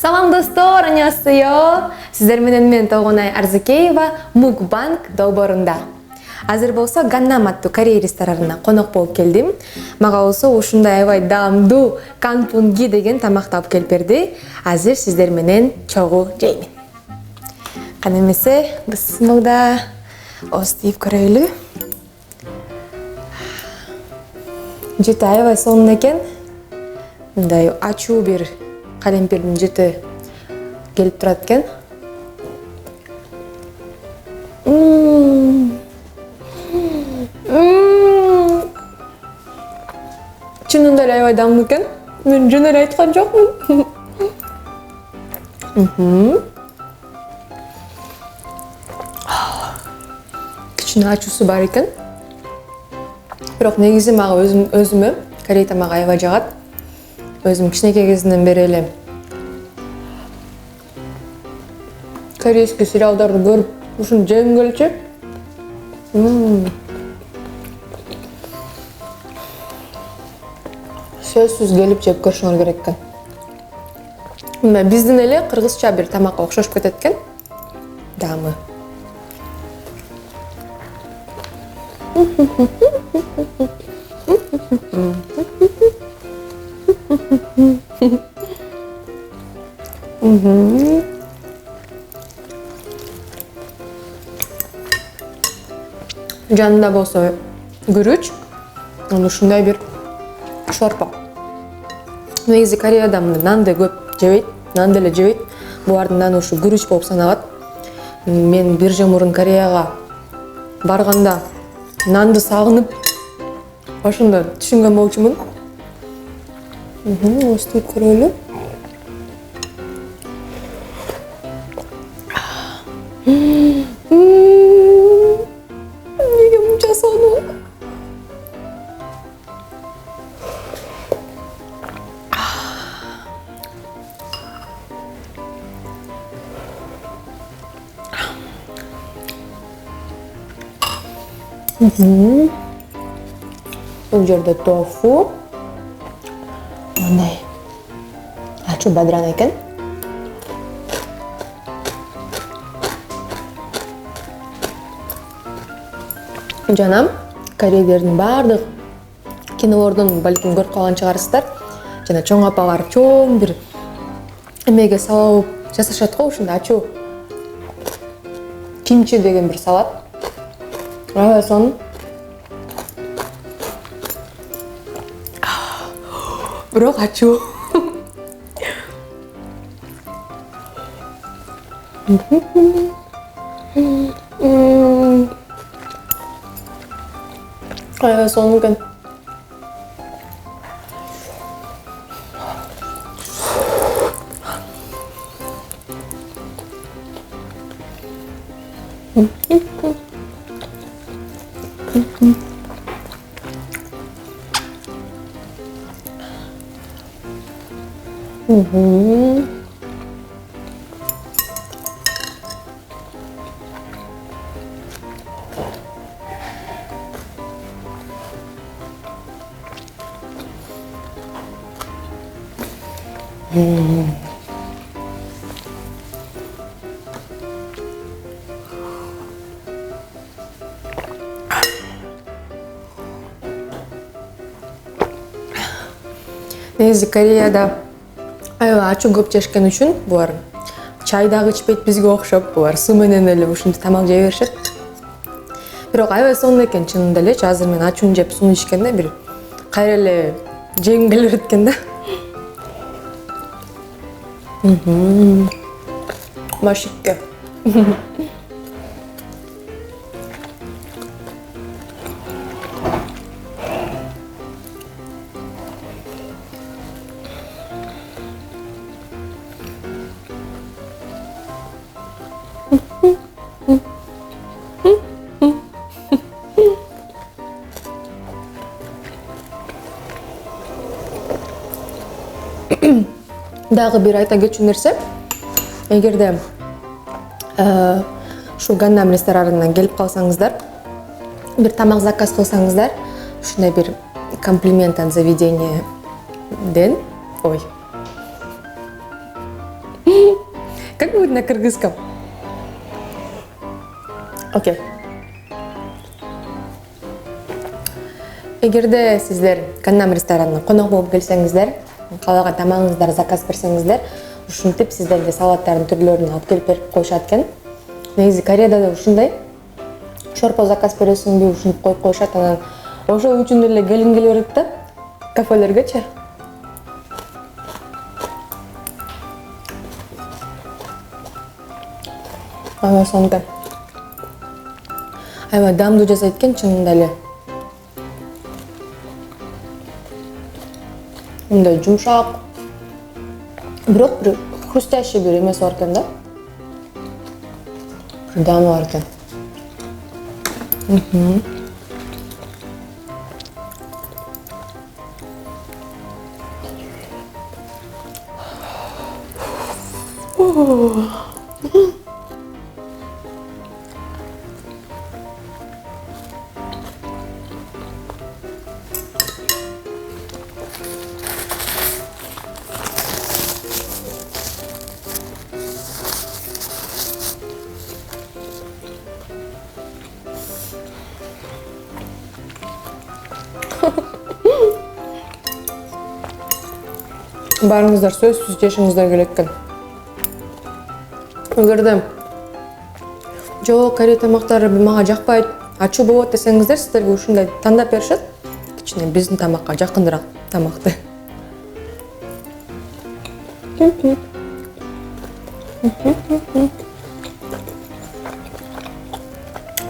Салам достор, 안녕하세요. Сиздер менен мен Тогонай Арзыкеева Мукбанг долбоорунда. Азыр болсо Ганнам аттуу Корея ресторанына конок болуп келдим. Мага болсо ушундай аябай даамдуу канпунги деген тамакты алып келип берди. Азыр сиздер менен чогуу жеймин. Кана эмесе бысмылда остип көрөлү. Жыты аябай сонун экен. Мындай ачуу бир калемпирдин жыты келип турат экен. Чынында эле аябай даамдуу экен. Мен жөн эле айткан жокмун. Кичине ачуусу бар экен. Бирок негизи мага өзүмө Корей тамагы аябай жагат. Өзүм кичинекей кезимден бери эле корейский сериалдарды көрүп ушуну жегим келчү. Сөзсүз келип жеп көрүшүңөр керек экен. Мына биздин эле кыргызча бир тамакка окшошуп кетет экен. Даамы. Жанында болсо күрүч, ушундай бир шорпо. Негизи Кореяда нанды көп жебейт, нанды эле жебейт. Булардын наны ушу күрүч болуп саналат. Мен бир жыл мурун Кореяга барганда нанды сагынып, ошондо түшүнгөн болчумун. Остип көрөлү. Неге мынча сонун? Бул жерде тофу. Мындай ачуу бадран экен. Жанам корейлердин баардык кинолордун балким көрүп калган чыгарсыздар. Жана чоң апалар чоң бир эмеге салып жасашат го, ушундай ачуу. Кимчи деген бир салат. Аябай сонун. Бирок ачуу. Аябай сонун экен. Негизи Кореяда аябай ачуу көп жешкен үчүн булар чай дагы ичпейт бизге окшоп, булар суу менен эле ушинтип тамак жей беришет. Бирок аябай сонун экен чынында элечи. Азыр мен ачууну жеп сууну ичкенде бир кайра эле жегим келе берет экен да. Машикке. Дагы бир айта кетчү нерсе, эгерде ушу Ганнам ресторанынан келип калсаңыздар, бир тамак заказ кылсаңыздар, ушундай бир комплимент от заведенияден, Как будет на кыргызском? Окей. Эгерде сиздер Каннам ресторанына конок болуп келсеңиздер, каалаган тамагыңыздар заказ берсеңиздер, ушинтип сиздерге салаттардын түрлөрүн алып келип берип коюшат экен. Негизи Кореяда да ушундай. Шорпо заказ бересиңби, ушинтип коюп коюшат. Анан ошол үчүн эле келин келе берет да, кафелергечи. Аябай сонда. Аябай дамдуу жасайт экен чынында эле. Мындай жумшак. Бирок бир хрустящий бир эмеси бар экен да. Бир даамы бар экен. Баарыңыздар сөзсүз жешиңиздер керек экен. Эгерде жок, Корея тамактары мага жакпайт, ачуу болот десеңиздер, сиздерге ушундай тандап беришет. Кичине биздин тамакка жакыныраак тамакты.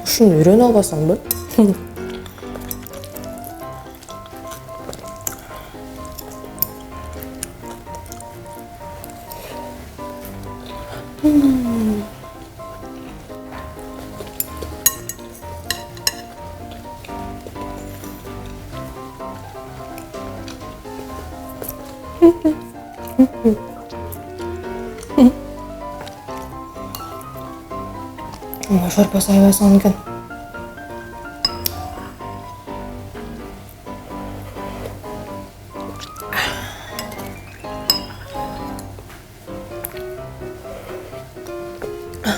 Ушуну үйрөнө албасаңбы? Шорпосы аябай сонун экен.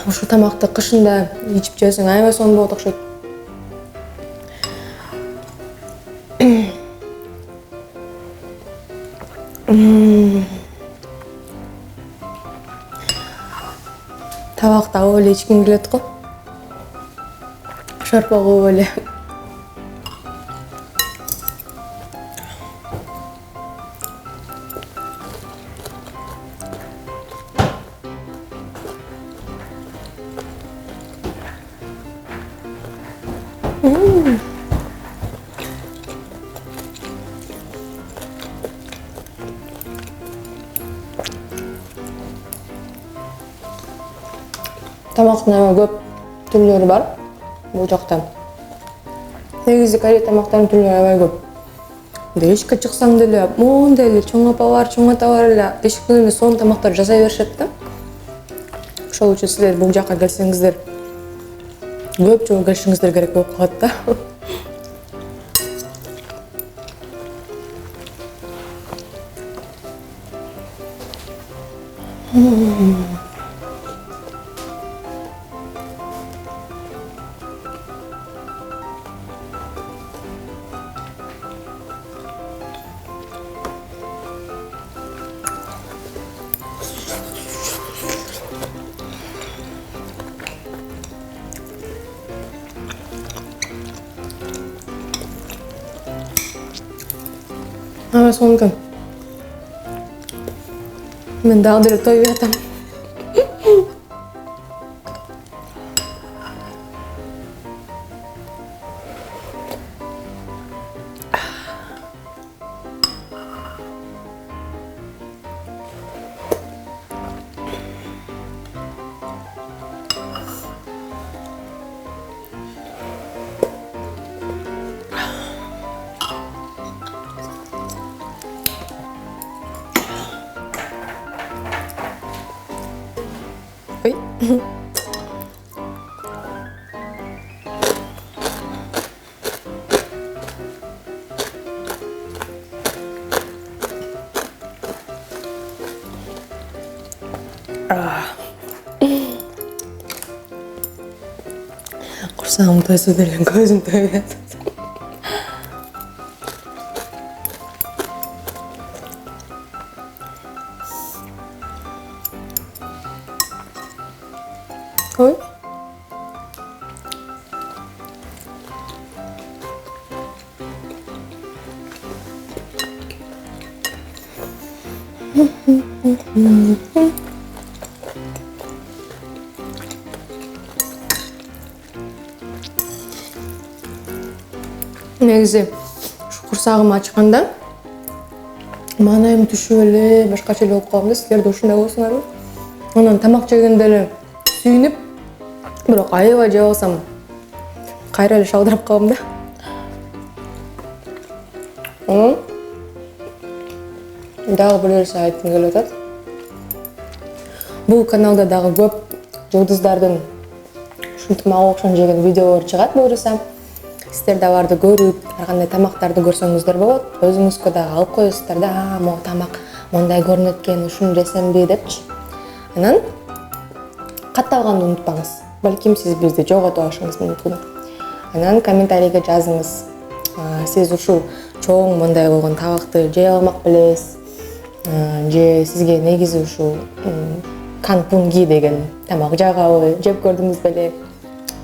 Ушу тамакты кышында ичип жесең аябай сонун болот окшойт. Табакты алып эле ичкиң келет го. Шорпо кылып эле. Тамактын аябай көп түрлөрү бар бул жакта. Негизи Корея тамактарынын түрлөрү аябай көп. Эшикке чыксаң деле, моундай эле чоң апа бар, чоң ата бар эле, эшиктен эле сонун тамактар жасай беришет да. Ошол үчүн силер бул жакка келсеңиздер, көп жолу келишиңиздер керек болуп калат да. Аябай сонун экен. Мен дагы деле тоюп атам. Ой. Құрсағым тойса делен көзім тойып жатыр. Ой. Негизи ушу курсагым ачканда маанайым түшүп эле башкача эле болуп калгам да, силер да ушундай болосуңарбы? Анан тамак жегенде эле сүйүнүп, бирок аябай жеп алсам кайра эле шалдырап калам да. Дагы бир нерсе айткым келип атат. Бул каналда дагы көп жулдуздардын ушинтип мага окшон жеген видеолор чыгат буюрса. Силер да барды көрүп, ар кандай тамактарды көрсөңүздөр болот. Өзүңүзгө дагы алып коесуздар да, могу тамак мондай көрүнөт экен, ушуну жесемби депчи. Анан катталганды унутпаңыз. Балким сиз бизди жоготуп алышыңыз мүмкүн. Анан комментарийге жазыңыз. Сиз ушул чоң мондай болгон табакты жей алмак белесиз? Же сизге негизи ушул канпунги деген тамак жагабы, жеп көрдүңүз беле?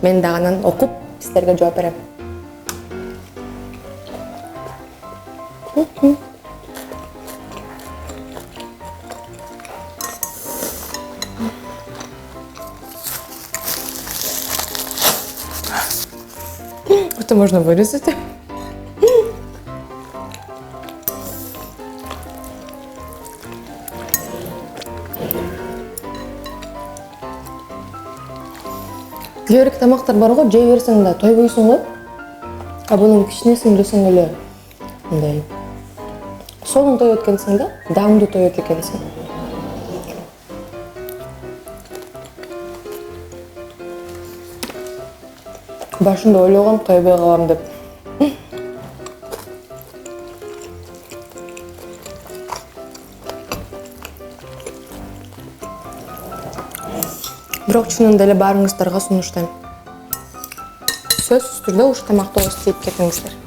Мен дагы анан окуп силерге жооп берем. Это можно вырезать. Кээ бир тамактар бар го, жей берсең да тойбойсуң го. А бунун кичинесин жесең эле мындай сонун тоет экенсиң да, даңдуу тоет экенсиң. Башында ойлогом тойбой калам деп. Бирок чынында эле баарыңыздарга сунуштайм. Сөзсүз түрдө ушу тамакты істеп кетиңиздер.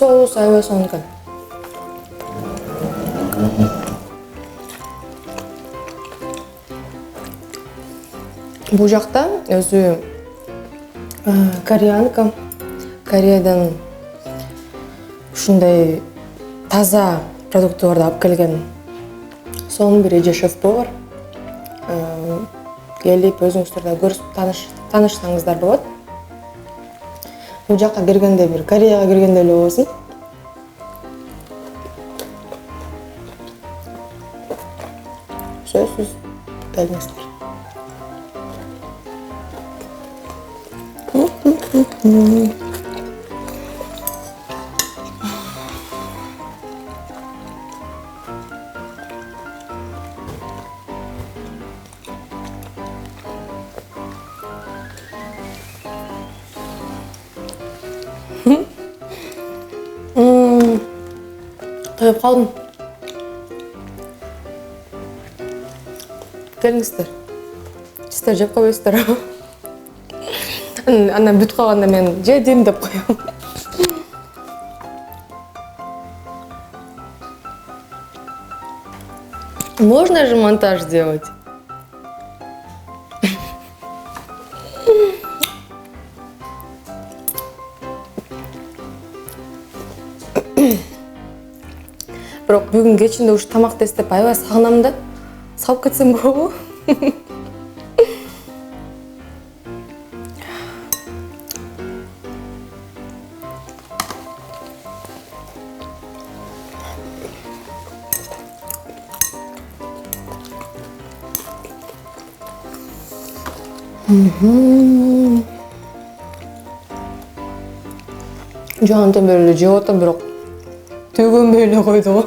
Соус аябай сонун экен. Бул жакта өзү кореянка, Кореядан ушундай таза продукттарды алып келген сонун бир эже шеф-повар. Келип өзүңүздөр да көрүп таанышсаңыздар болот. Бул жакка киргенде бир Кореяга киргендей эле болосуң. Сөзсүз келиңиздер. Тоюп калдым. Келиңиздер. Сиздер жеп койбойсуздар. Анан бүтүп калганда мен жедим деп коем. Можно же монтаж сделать? Бирок бүгүн кечинде ушу тамакты эстеп аябай сагынам да. Сагып кетсем болобу? Жуантан бери эле жеп атам, бирок төгөнбөй эле койду го.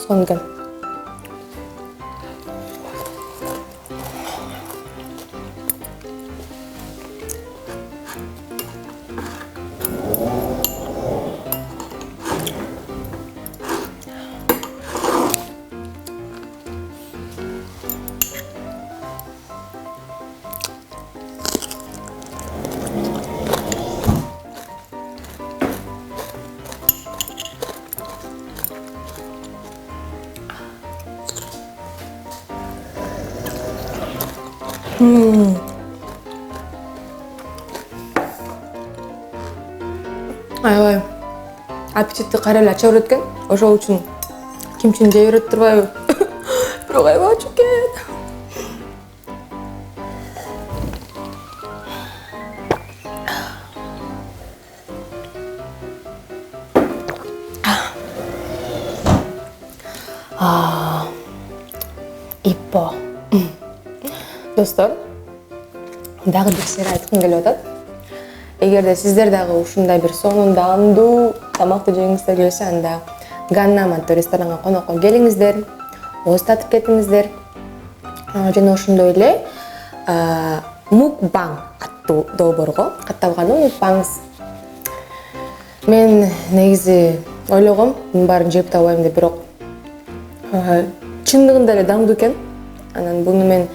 Сонун. Аябай аппетитти кайра эле ача берет экен. Ошол үчүн кимчини жей берет турбайбы? Бирок аябай ачып экен. Иппо. Достор, дагы бир нерсе айткым келип атат. Эгерде сиздер дагы ушундай бир сонундуу тамакты жегиңиздер келсе, анда Ганнам аттуу ресторанга конокко келиңиздер, ооз татып кетиңиздер. Жана ошондой эле мукбанг аттуу долбоорго катталган мукбангс. Мен негизи ойлогом, мунун баарын жеп табайм деп, бирок чындыгында эле даңдуу экен. Анан буну мен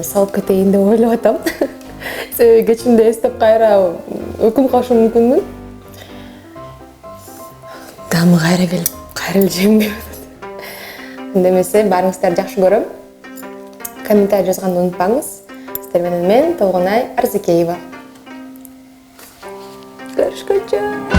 салып кетейин деп ойлоп атам. Себеби кечинде эстеп кайра өкүнүп калышым мүмкүнмүн. Дамы кайра келип, кайра эле жегим келип атат. Анда эмесе баарыңыздарды жакшы көрөм. Комментарий жазганды унутпаңыз. Сиздер менен мен Толгонай Арзыкеева. Görüşкөнчө.